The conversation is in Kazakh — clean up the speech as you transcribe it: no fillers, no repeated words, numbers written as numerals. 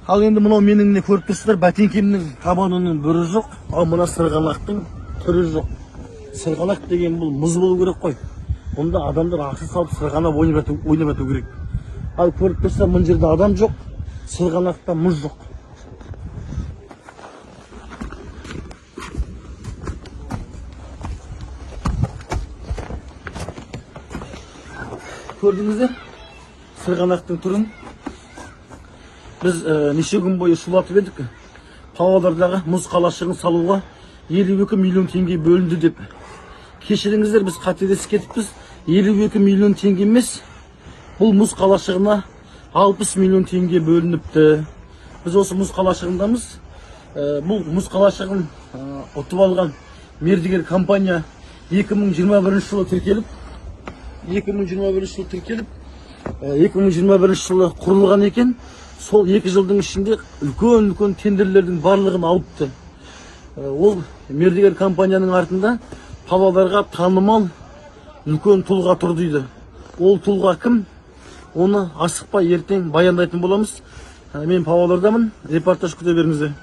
Ал енді мынау менің не көріп тұрсыздар, бәтеңкемнің табанының бірі жоқ, ал мына сырғанақтың түрі жоқ. Сырғанақ деген бұл мұз болу керек қой. Бұнда адамдар ақша салып сырғанап ойнап жату керек. Ал көріп тұрса, мына жерде адам жоқ, сырғанақта мұз жоқ. Көрдіңіздер сырғанақтың түрін? Біз неше күн бойы шулатып едік. Павлодардағы мұз қалашығын салуға 52 миллион теңге бөлінді деп. Кешіріңіздер, біз қателесіп кетіппіз. 52 миллион теңге емес, бұл мұз қалашығына 60 миллион теңге бөлініпті. Біз осы мұз қалашығындамыз. Бұл мұз қалашығын ұтып алған мердігер компания 2021 жылы тіркеліп, 2021 жылы құрылған екен. Сол 2 жылдың ішінде үлкен тендерлердің барлығын алыпты. Ол мердігер компанияның артында Павлодарға танымал үлкен тұлға тұр дейді. Ол тұлға кім? Оны асықпай ертең баяндайтын боламыз. Мен Павлодардамын. Репортаж күте беріңіздер.